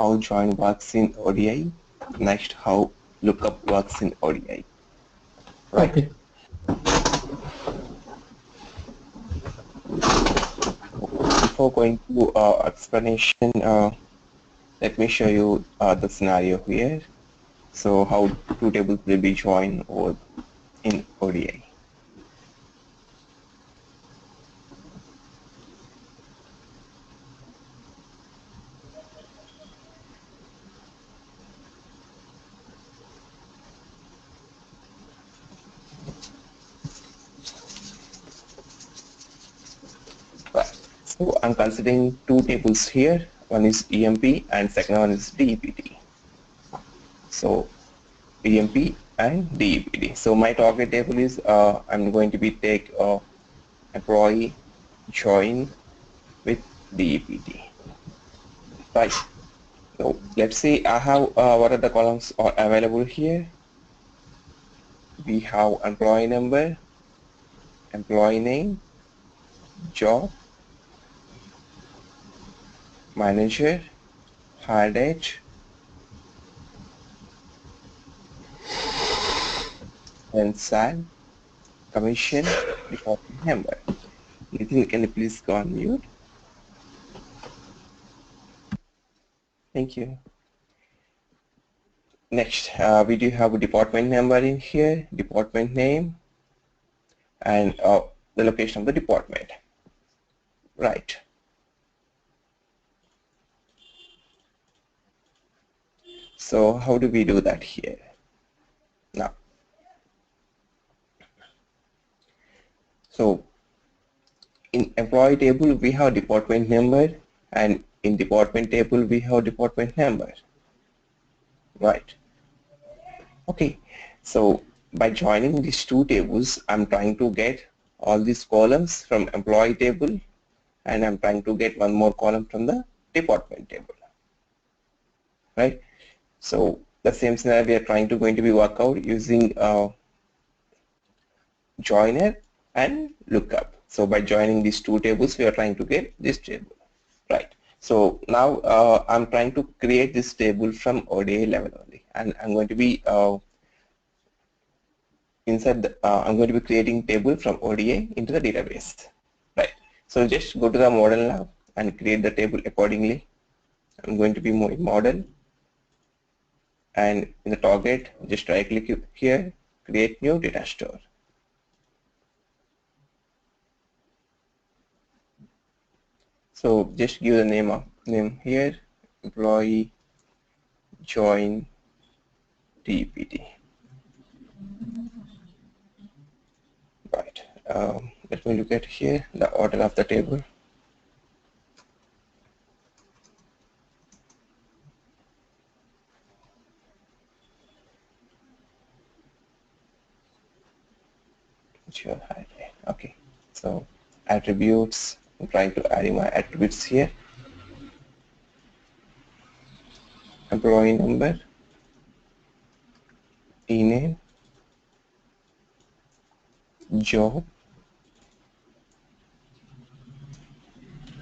how join works in ODI. Next, how lookup works in ODI. Right. Okay. Before going to explanation, let me show you the scenario here. So how two tables will be joined or in ODI. Right. So I'm considering two tables here. One is EMP and second one is DEPT. So EMP and DEPT. So my target table is I'm going to be take employee join with DEPT. Right. So let's see I have what are the columns are available here. We have employee number, employee name, job, manager, hire date, and SAL, commission, department number. Nitin, can you please go on mute? Thank you. Next, we do have a department number in here, department name, and the location of the department. Right. So how do we do that here? Now, so in employee table we have department number, and in department table we have department number. Right. Okay. So by joining these two tables, I'm trying to get all these columns from employee table, and I'm trying to get one more column from the department table. Right. So the same scenario we are trying to going to be work out using joiner and lookup. So by joining these two tables, we are trying to get this table. Right. So now I'm trying to create this table from ODI level only, and I'm going to be inside the, I'm going to be creating table from ODI into the database. Right. So just go to the model now and create the table accordingly. I'm going to be in model, and in the target, just right click here, create new data store. So just give the name here, employee join DPT. Right. Let me look at here the order of the table. Sure. Okay. So attributes. I'm trying to add my attributes here. Employee number, e-name, job,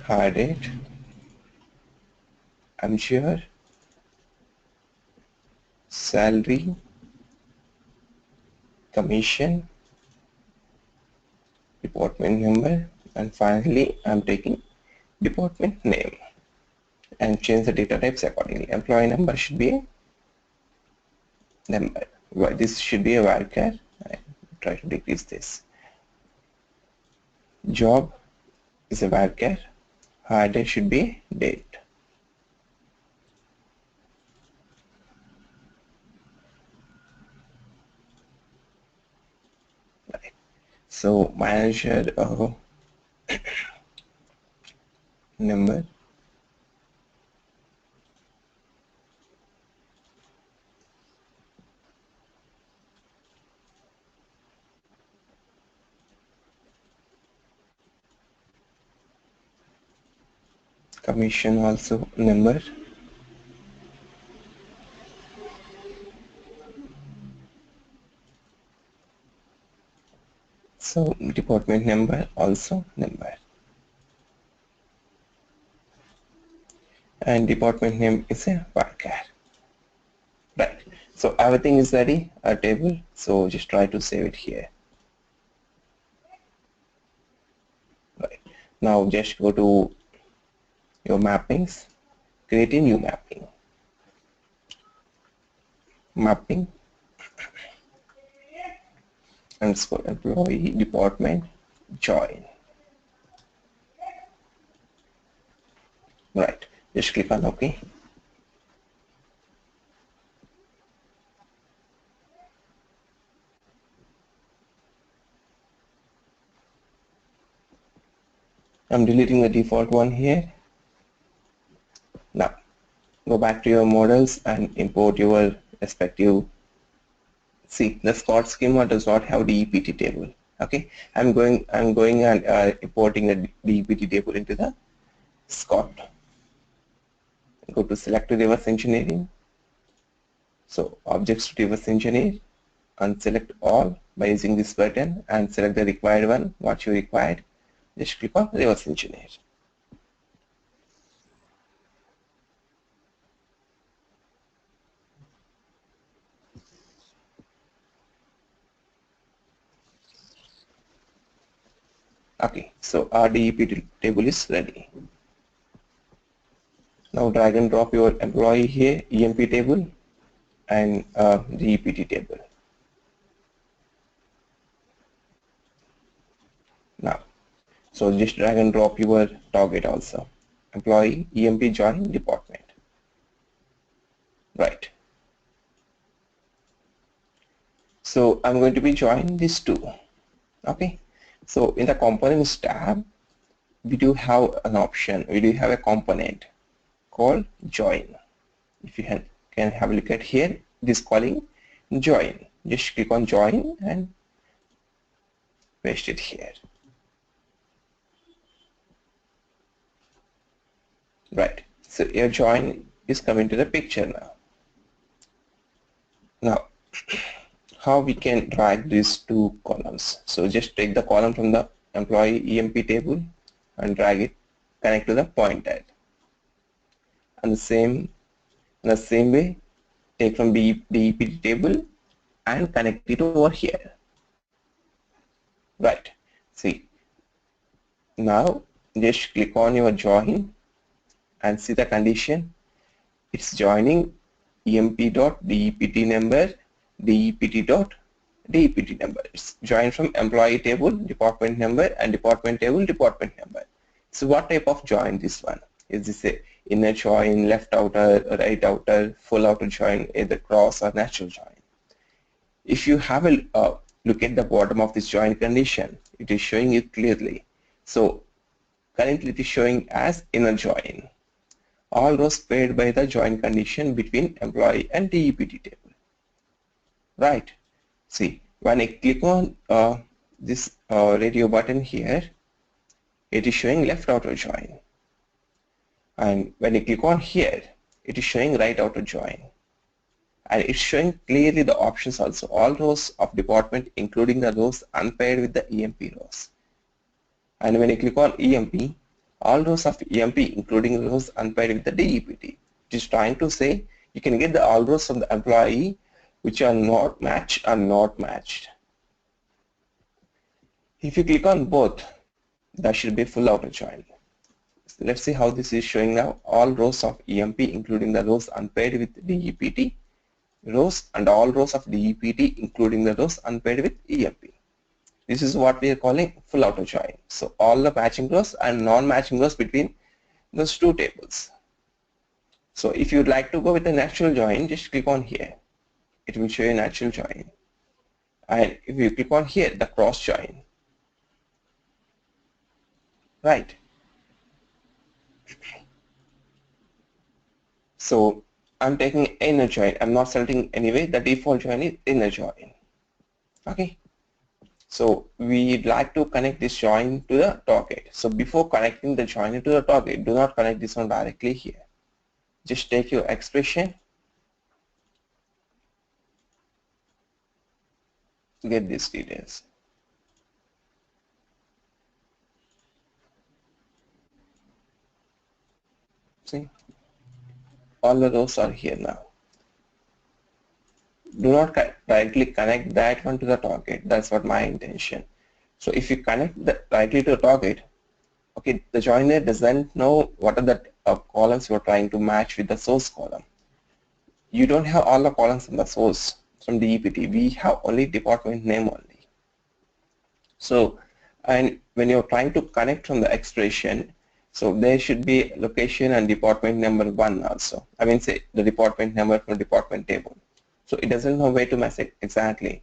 hire date, I'm sure, salary, commission, department number, and finally I'm taking department name and change the data types accordingly. Employee number should be a number. Well, this should be a varchar. I try to decrease this. Job is a varchar. Hire date should be date. Right. So manager number, commission also number, so department number also number, and department name is a wildcat. Right. So everything is ready, a table. So just try to save it here. Right. Now just go to your mappings, create a new mapping underscore employee department join. Right. Just click on OK. I'm deleting the default one here. Now go back to your models and import your respective. See, the Scott schema does not have the DEPT table. Okay, I'm going and importing the DEPT table into the Scott. Go to select reverse engineering. So objects to reverse engineer and select all by using this button and select the required one, what you required. Just click on reverse engineer. Okay, so our DEPT table is ready. Now drag and drop your employee here, EMP table and DEPT table. Now, so just drag and drop your target also. Employee, EMP join department. Right. So I'm going to be joining these two. Okay. So in the components tab, we do have an option. We do have a component called join. If you can have a look at here, this calling join. Just click on join and paste it here. Right. So your join is coming to the picture now. Now, how we can drag these two columns? So just take the column from the employee EMP table and drag it, connect to the pointer. And in the same way, take from the DEPT table and connect it over here. Right. See. Now just click on your join and see the condition. It's joining emp.dept number, dept.dept number. It's joined from employee table, department number, and department table, department number. So what type of join this one? Is this a inner join, left outer, right outer, full outer join, either cross or natural join? If you have a look at the bottom of this join condition, it is showing it clearly. So currently it is showing as inner join. All rows paired by the join condition between employee and DEPT table. Right. See, when I click on this radio button here, it is showing left outer join. And when I click on here, it is showing right outer join. And it's showing clearly the options also, all rows of department including the rows unpaired with the EMP rows. And when I click on EMP, all rows of EMP including rows unpaired with the DEPT. It is trying to say you can get the all rows from the employee which are not matched are not matched. If you click on both, that should be full outer join. So let's see how this is showing now. All rows of EMP including the rows unpaired with DEPT rows and all rows of DEPT including the rows unpaired with EMP. This is what we are calling full outer join. So all the matching rows and non-matching rows between those two tables. So if you'd like to go with a natural join, just click on here. It will show you natural join. And if you click on here, the cross join. Right. So I'm taking inner join. I'm not selecting anyway. The default join is inner join. Okay. So we'd like to connect this join to the target. So before connecting the join to the target, do not connect this one directly here. Just take your expression, get these details. See, all the rows are here now. Do not directly connect that one to the target. That's what my intention. So if you connect directly to the target, okay, the joiner doesn't know what are the columns you're trying to match with the source column. You don't have all the columns from the source from the DEPT. We have only department name only. So, and when you're trying to connect from the expression, so there should be location and department number 1 also. I mean, say the department number from department table. So it doesn't know where to match it exactly.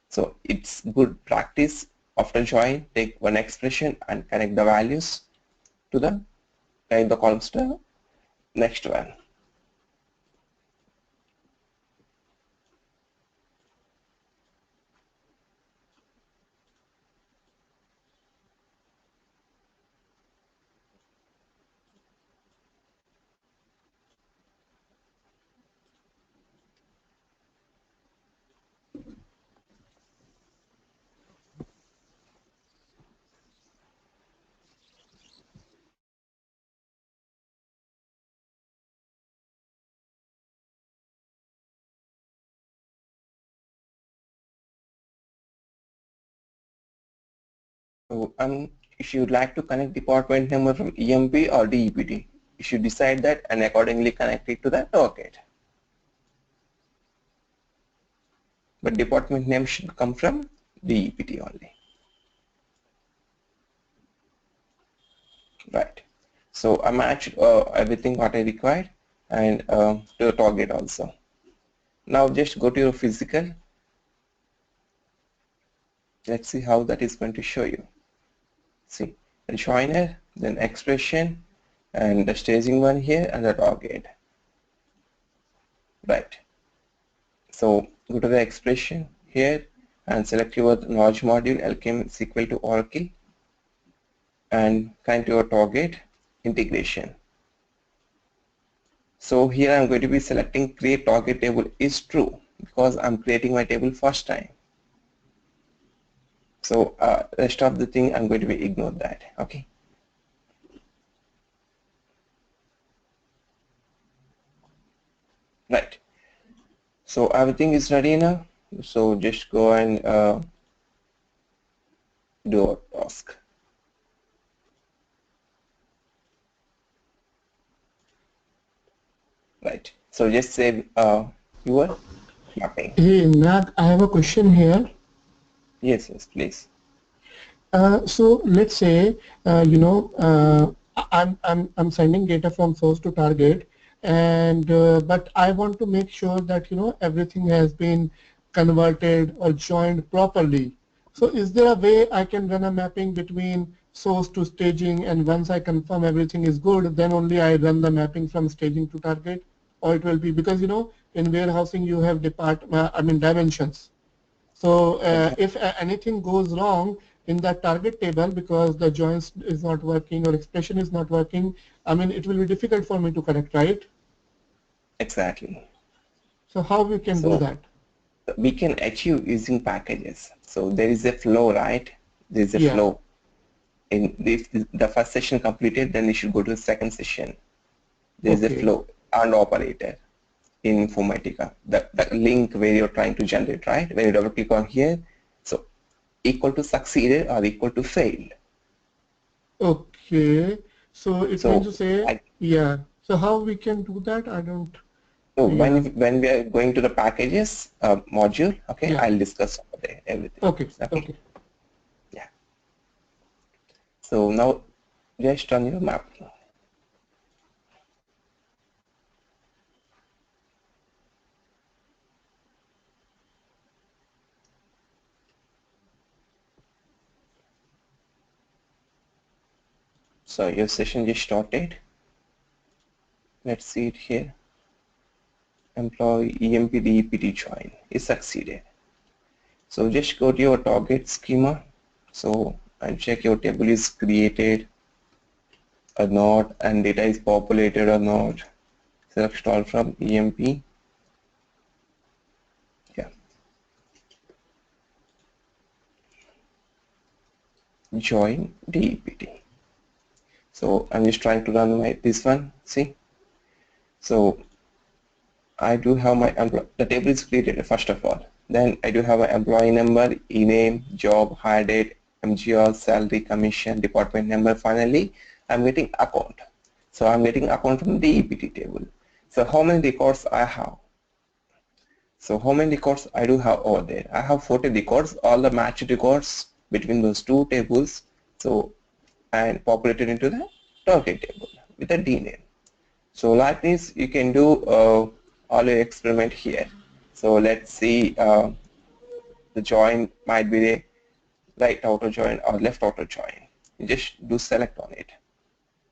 So it's good practice after join, take one expression and connect the values to the columns to the next one. So if you'd like to connect department number from EMP or DEPT, you should decide that and accordingly connect it to the target. But department name should come from DEPT only. Right. So I matched everything what I required and to the target also. Now just go to your physical. Let's see how that is going to show you. See, the joiner, then expression, and the staging one here, and the target. Right. So go to the expression here and select your knowledge module LKM is equal to Oracle and connect your target integration. So here I'm going to be selecting create target table is true because I'm creating my table first time. So rest of the thing I'm going to be ignore that. Okay. Right. So everything is ready now. So just go and do our task. Right. So just save your mapping. Hey Nag, I have a question here. Yes, yes, please. So let's say I'm sending data from source to target, and but I want to make sure that everything has been converted or joined properly. So is there a way I can run a mapping between source to staging, and once I confirm everything is good, then only I run the mapping from staging to target, or it will be because in warehousing you have dimensions. So if anything goes wrong in that target table because the joins is not working or expression is not working, I mean it will be difficult for me to correct, right? Exactly. So how we can do So that? we can achieve using packages. So there is a flow, right? There is a Yeah. flow. In if the first session completed, then you should go to the second session. There is a Okay. flow and operator in Informatica. The link where you're trying to generate, right? When you double click on here, so equal to succeeded or equal to failed. Okay. So it means So to say, yeah. So how we can do that? I don't. so Yeah. when we are going to the packages module, okay, Yeah. I'll discuss over there everything. Okay. Okay. Okay. Yeah. So now just run your mapping. So your session just started. Let's see it here. Employee EMP DEPT join is succeeded. So just go to your target schema. So and check your table is created or not and data is populated or not. Select stall from EMP. Yeah. Join DEPT. So I'm just trying to run this one. See. So I do have my the table is created first of all. Then I do have my employee number, e-name, job, hire date, MGR, salary, commission, department number. Finally, I'm getting account. So I'm getting account from the DEPT table. So how many records I have? So how many records I do have over there? I have 40 records, all the matched records between those two tables. So and populated into the target table with a D name. So like this, you can do all your experiment here. So let's see, the join might be the right outer join or left outer join. You just do select on it,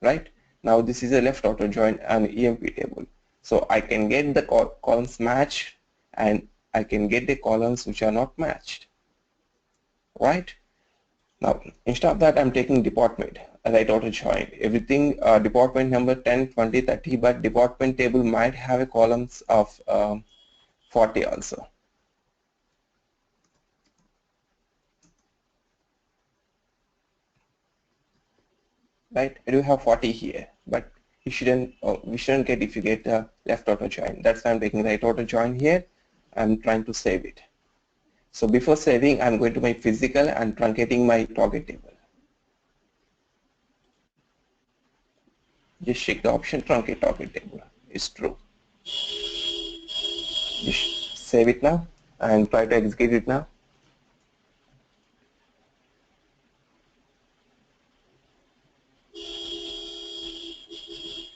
right? Now this is a left outer join and EMP table. So I can get the columns matched and I can get the columns which are not matched, right? Now instead of that, I'm taking department, right outer join. Everything department number 10, 20, 30, but department table might have a columns of 40 also. Right, I do have 40 here, but you shouldn't, we shouldn't get if you get the left outer join. That's why I'm taking right outer join here. I'm trying to save it. So before saving, I'm going to my physical and truncating my target table. Just check the option truncate target table is true. Just save it now and try to execute it now.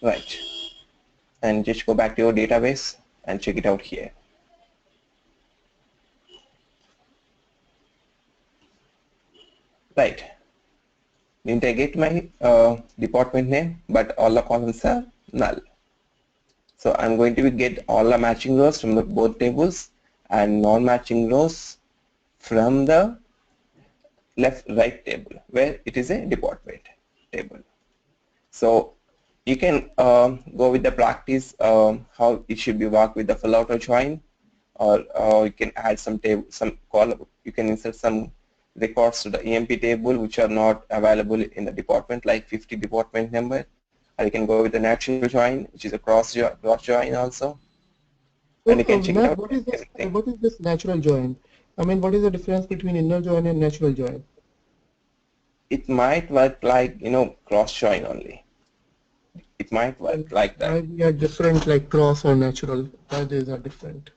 Right, and just go back to your database and check it out here. Right, didn't I get my department name, but all the columns are null. So I'm going to get all the matching rows from the both tables and non-matching rows from the right table where it is a department table. So you can go with the practice how it should be worked with the full outer join, or you can add some table, some column. You can insert some records to the EMP table which are not available in the department, like 50 department number, or you can go with the natural join, which is a cross join also, and you can check it Matt, out. what is this natural join? I mean, what is the difference between inner join and natural join? It might work like, cross join only. It might work like that. Why we are different, like cross or natural? Why these are different?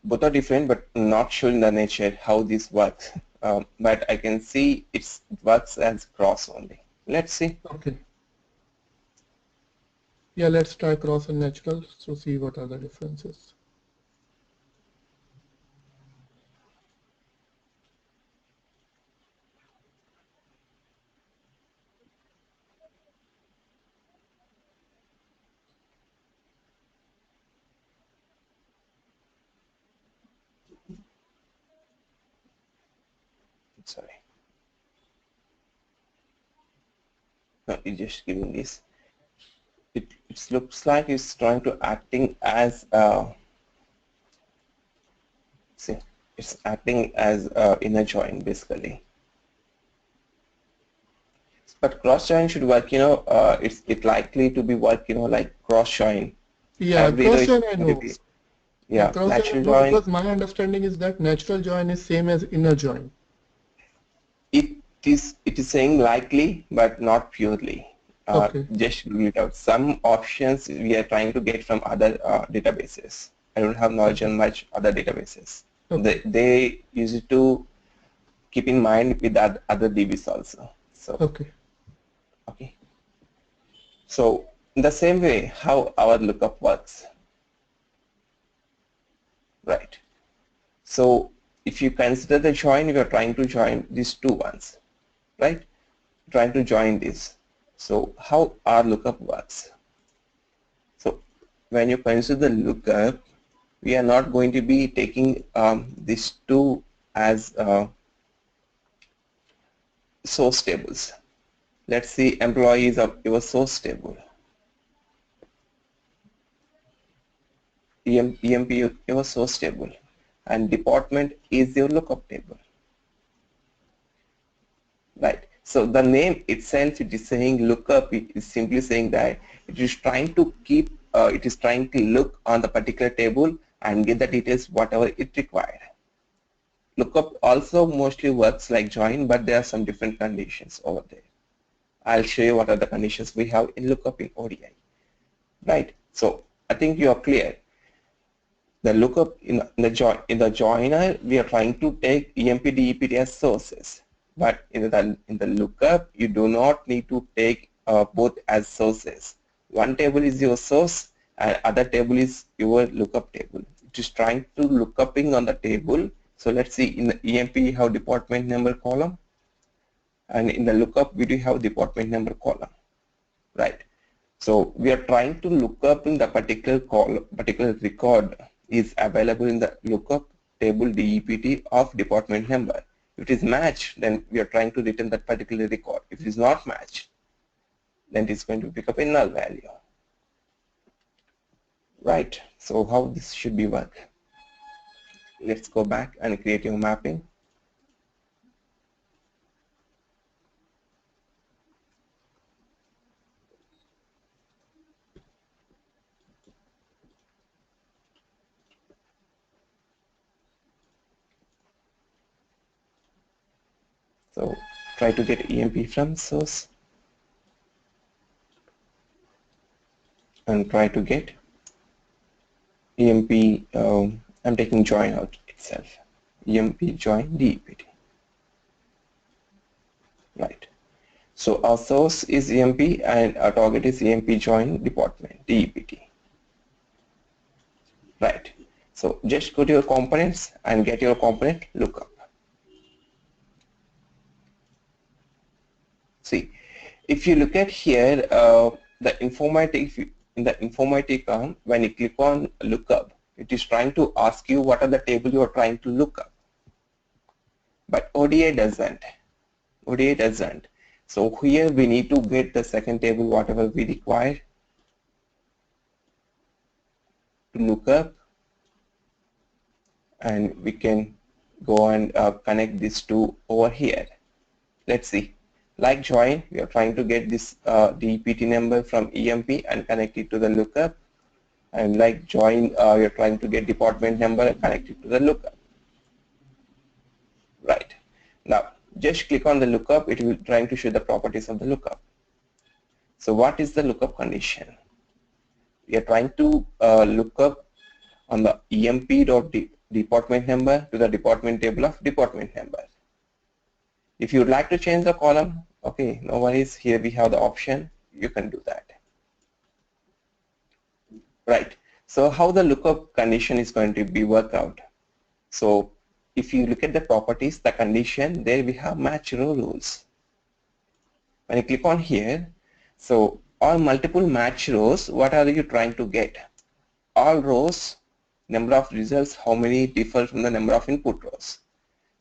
Both are different, but not sure in the nature how this works. But I can see it works as cross only. Let's see. Okay. Yeah, let's try cross and natural to see what are the differences. Sorry. No, it's just giving this. It looks like it's trying to acting as see, it's acting as inner join basically. But cross join should work, it's likely to be work, like cross join. Yeah, cross join I know. Yeah, cross natural join I know, join. because my understanding is that natural join is same as inner join. It is saying likely, but not purely. Okay. Just rule it out. Some options we are trying to get from other databases. I don't have knowledge on much other databases. Okay. They use it to keep in mind with other DBs also. So okay. So in the same way, how our lookup works, right? So if you consider the join, we are trying to join these two ones, right? Trying to join this. So how our lookup works? So when you consider the lookup, we are not going to be taking these two as source tables. Let's see, employees of your source table. EMP your source table, and department is your lookup table, right? So the name itself, it is saying lookup, it is simply saying that it is trying to keep it is trying to look on the particular table and get the details whatever it required. Lookup also mostly works like join, but there are some different conditions over there. I'll show you what are the conditions we have in lookup in ODI. Right. So I think you are clear. The lookup in the joiner, we are trying to take EMP, DEPT as sources, but in the lookup, you do not need to take both as sources. One table is your source, and other table is your lookup table. It is trying to lookuping on the table. So let's see, in the EMP we have department number column, and in the lookup we do have department number column, right? So we are trying to look up in the particular record is available in the lookup table DEPT of department number. If it is matched, then we are trying to return that particular record. If it is not matched, then it is going to pick up a null value. Right. So how this should be work? Let's go back and create your mapping. So try to get EMP from source and try to get EMP. I'm taking join out itself. EMP join DEPT. Right. So our source is EMP and our target is EMP join department DEPT. Right. So just go to your components and get your component lookup. See, if you look at here, the informatic, in the informatic, when you click on lookup, it is trying to ask you what are the table you are trying to look up. But ODI doesn't. ODI doesn't. So here we need to get the second table, whatever we require to look up, and we can go and connect these two over here. Let's see. Like join, we are trying to get this DEPT number from EMP and connect it to the lookup. And like join, we are trying to get department number and connect it to the lookup. Right. Now, just click on the lookup. It will trying to show the properties of the lookup. So what is the lookup condition? We are trying to look up on the EMP.department number to the department table of department number. If you would like to change the column, okay, no worries. Here we have the option. You can do that. Right. So how the lookup condition is going to be worked out? So if you look at the properties, the condition, there we have match row rules. When you click on here, so all multiple match rows, what are you trying to get? All rows, number of results, how many differ from the number of input rows.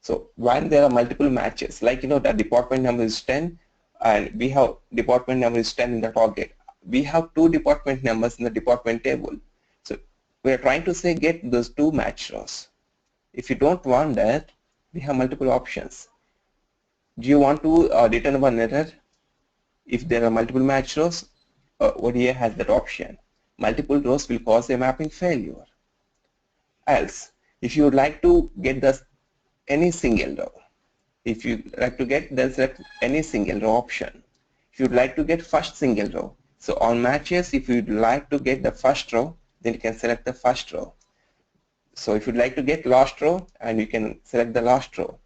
So when there are multiple matches, like the department number is 10 and we have department number is 10 in the target. We have two department numbers in the department table. So we are trying to say get those two match rows. If you don't want that, we have multiple options. Do you want to return one error? If there are multiple match rows, ODI has that option. Multiple rows will cause a mapping failure. Else, if you would like to get any single row, if you like to get, then select any single row option. If you would like to get first single row, so on matches, if you would like to get the first row, then you can select the first row. So if you'd like to get last row, and you can select the last row.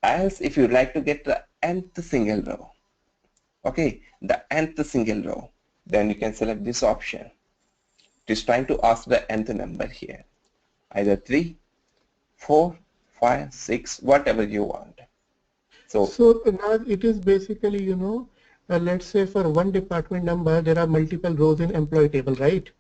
Else, if you'd like to get the nth single row, okay, the nth single row, then you can select this option. It is trying to ask the nth number here, either 3, 4, 5, 6, whatever you want. So now it is basically, let's say for one department number, there are multiple rows in employee table, right?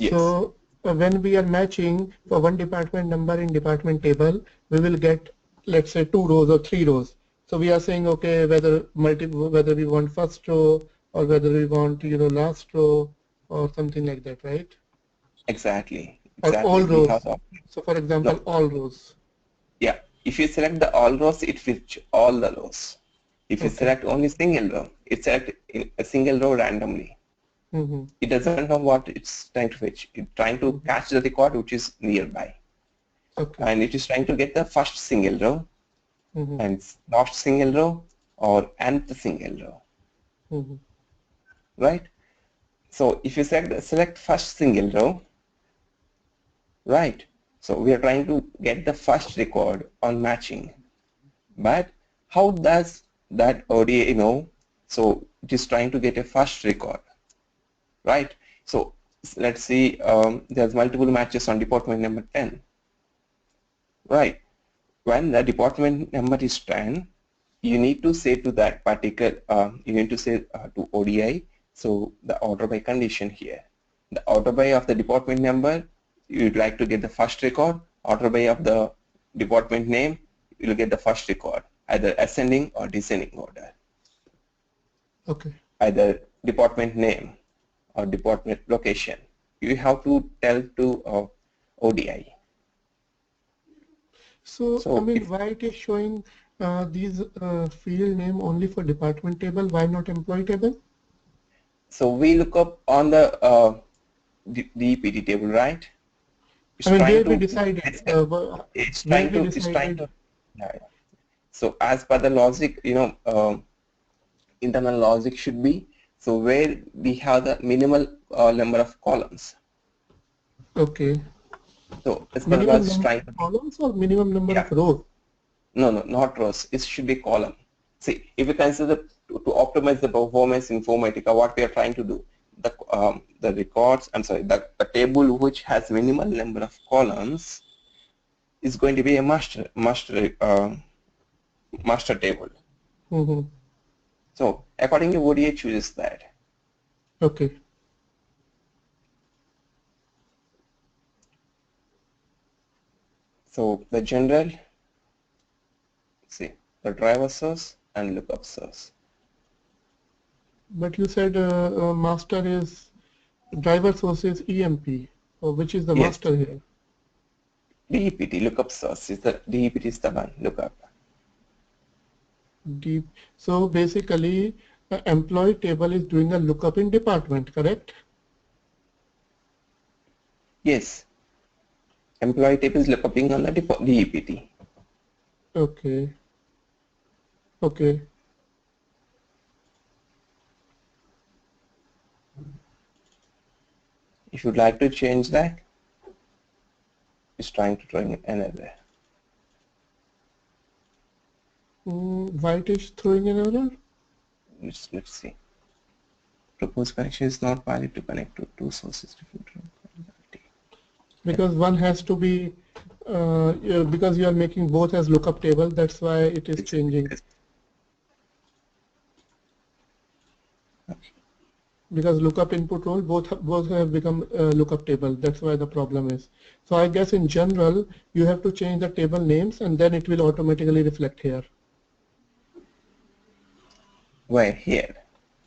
yes. So when we are matching for one department number in department table, we will get, let's say, 2 rows or 3 rows. So we are saying, okay, whether we want first row or whether we want, last row or something like that, right? Exactly. Or all rows. So for example, no. all rows. Yeah. If you select the all rows, it fits all the rows. If you select only single row, it selects a single row randomly. It doesn't know what it's trying to fetch. It's trying to catch the record which is nearby. Okay. And it is trying to get the first single row Mm-hmm. and last single row or nth single row, Mm-hmm. right? So if you select first single row, right? So we are trying to get the first record on matching. But how does that ODA know? So it is trying to get a first record, right? So let's see, there's multiple matches on department number 10, right? When the department number is 10, you need to say to that particular, you need to say to ODI, so the order by condition here. The order by of the department number, you'd like to get the first record. Order by of the department name, you'll get the first record, either ascending or descending order. Okay. Either department name or department location. You have to tell to ODI. So, I So mean, if why it is showing these field name only for department table? Why not employee table? so, we look up on the DPT table, right? It's I mean, trying where we to decided, where we it's trying decided. to yeah, yeah. So as per the logic, internal logic should be, so where we have the minimal number of columns. Okay. So as per the Minimum logic, it's number trying of to be, columns or minimum number yeah, of rows? no, not rows. It should be column. See, if you consider to optimize the performance in Informatica, what we are trying to do, the records, I'm sorry, the table which has minimal number of columns is going to be a master table. Mm-hmm. So accordingly, ODA chooses that. Okay. So the general, see, the driver source and lookup source. But you said master is driver source is EMP, which is the Yes, master here. DEPT lookup source is the DEPT is the one lookup. Deep. So basically, employee table is doing a lookup in department, correct? Yes, employee table is lookupping on the DEPT. Okay. Okay. If you'd like to change that, it's trying to try another. Why it is throwing an error? Let's see. Proposed connection is not valid to connect to two sources. Because one has to be, because you are making both as lookup table, that's why it is changing. Okay. Because lookup input role, both have become lookup table. That's why the problem is. So I guess in general, you have to change the table names and then it will automatically reflect here. Where here?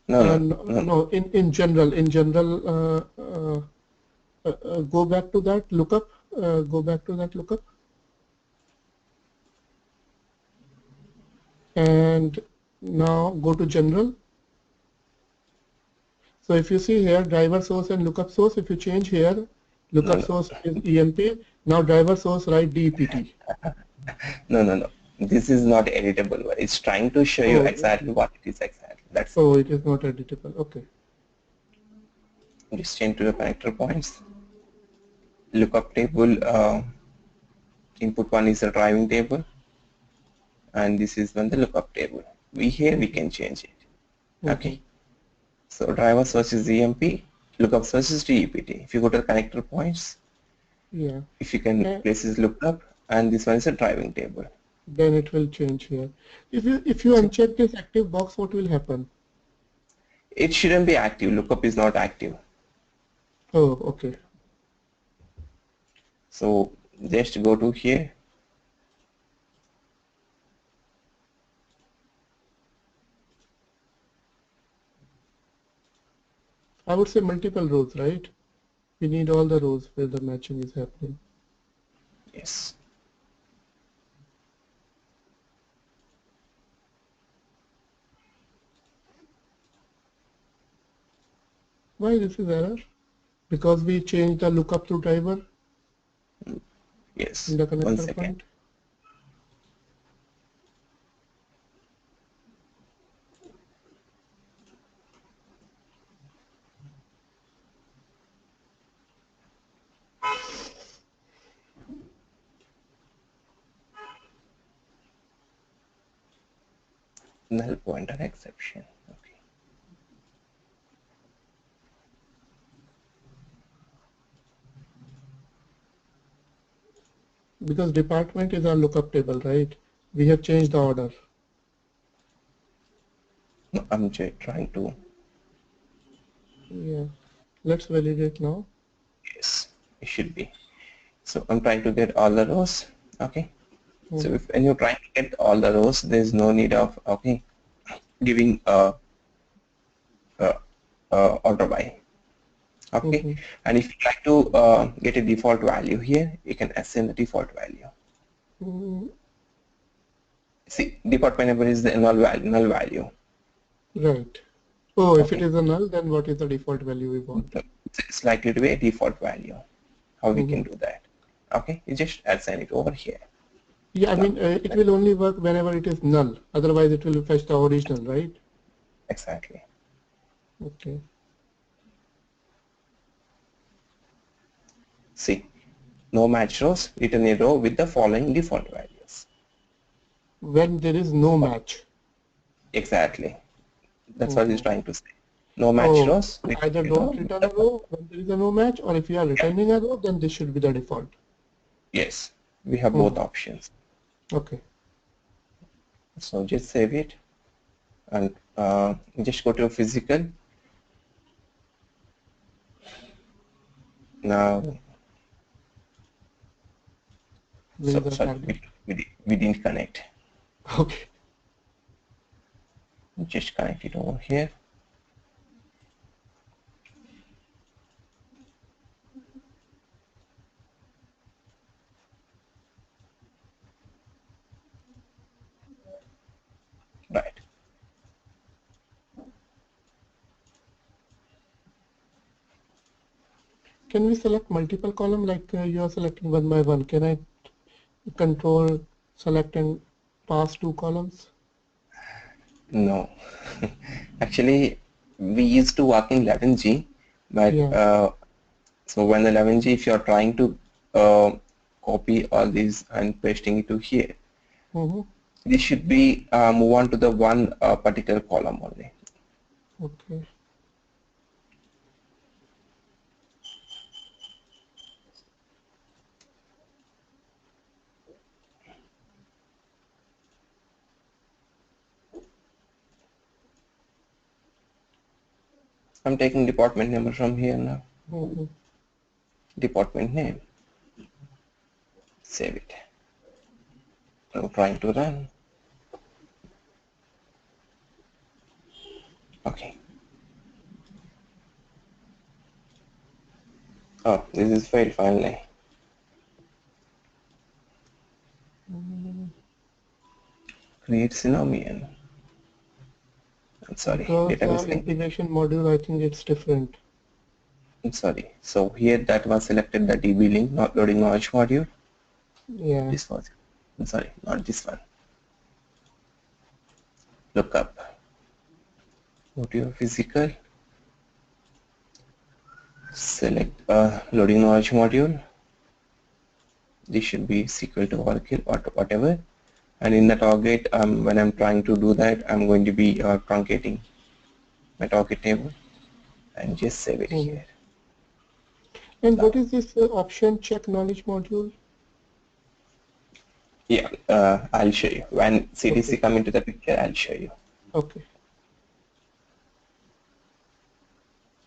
No. In general, go back to that lookup. Go back to that lookup. And now go to general. So if you see here, driver source and lookup source, if you change here, lookup No. source is EMP. Now driver source, write DPT. No. This is not editable. It's trying to show you Oh, exactly what it is exactly. That's oh, it is not editable. Okay. just change to the connector points. Lookup table, input one is the driving table, and this is one the lookup table. We can change it. Okay. So driver source is EMP, lookup source is DEPT. If you go to the connector points, Yeah. if you can place this lookup, and this one is a driving table. Then it will change here. If you uncheck this active box, what will happen? It shouldn't be active. Lookup is not active. Oh, okay. So just go to here. I would say multiple rows, right? We need all the rows where the matching is happening. Yes. Why this is error? Because we changed the lookup to driver Yes, in the 1 connector second. point. Null pointer exception. Okay. Because department is our lookup table, right? We have changed the order. No, I'm just trying to. Yeah. Let's validate now. Yes, it should be. So I'm trying to get all the rows. Okay. So Mm-hmm. if when you're trying to get all the rows, there's no need of giving order by. Okay. Mm-hmm. And if you try to get a default value here, you can assign the default value. Mm-hmm. See, default variable is the null value. Right. Oh, if it Okay. is a null, then what is the default value we want? It's likely to be a default value. How we can Mm-hmm. do that? Okay. You just assign it over here. Yeah, I Now, mean, it will only work whenever it is null. Otherwise, it will fetch the original, right? exactly. Okay. See, no match rows, return a row with the following default values. When there is no Okay. match. Exactly. That's what he's Mm-hmm. trying to say. No match Oh, rows, return either a row don't with return the a row when there is a no match, or if you are yeah. returning a row, then this should be the default. Yes, we have both Mm-hmm. options. Okay. So just save it and just go to physical. Now, Where so is the sorry, target? we didn't connect. Okay. Just connect it over here. Right. Can we select multiple column like you are selecting one by one? Can I control, select and pass two columns? No. Actually, we used to work in 11G, but Yeah. so when the 11G, if you're trying to copy all these and pasting it to here, Mm-hmm. this should be move on to the one particular column only. Okay. I'm taking department number from here now. Mm-hmm. Department name. Save it. I'm trying to run. Okay. Oh, this is failed finally. Create synomian. I'm sorry, Because database link. integration module, I think it's different. I'm sorry. So here that was selected the DB link, not loading knowledge module. Yeah. This was, I'm sorry, not this one. Look up. Go to your physical. Select loading knowledge module. This should be SQL to Oracle or to whatever. And in the target, when I'm trying to do that, I'm going to be truncating my target table and just save it Mm-hmm. here. And what Now, is this option check knowledge module? yeah, I'll show you. When CTC Okay. come into the picture, I'll show you. Okay.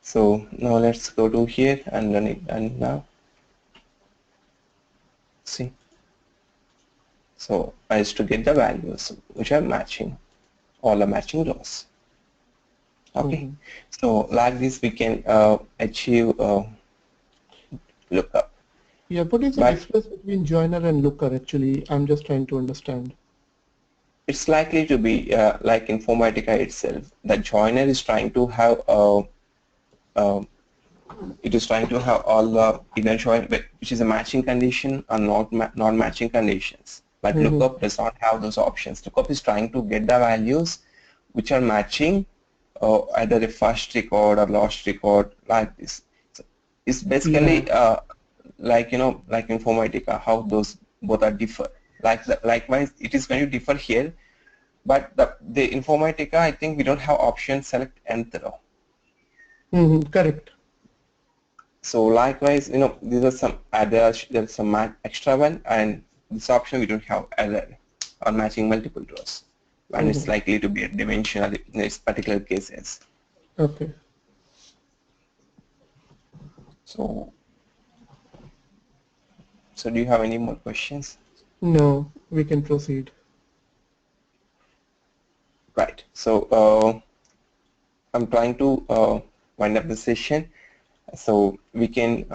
So now let's go to here and run it. And now, see. So I used to get the values which are matching, all are matching rows. Okay. Mm-hmm. So like this, we can achieve lookup. Yeah, what is the But difference between joiner and looker actually? I'm just trying to understand. it's likely to be like Informatica itself. The joiner is trying to have it is trying to have all the inner join, which is a matching condition or non-matching conditions. But lookup does not have those options. Lookup is trying to get the values which are matching either the first record or last record, like this. So it's basically like like Informatica, how those both are differ. Likewise, it is going to differ here, but the Informatica, I think we don't have option select nth row. Correct. So likewise, these are some there's some extra one, and this option we don't have error or matching multiple rows, and it's likely to be a dimensional in this particular cases. Okay. So do you have any more questions? No, we can proceed. Right. So I'm trying to wind up the session, so we can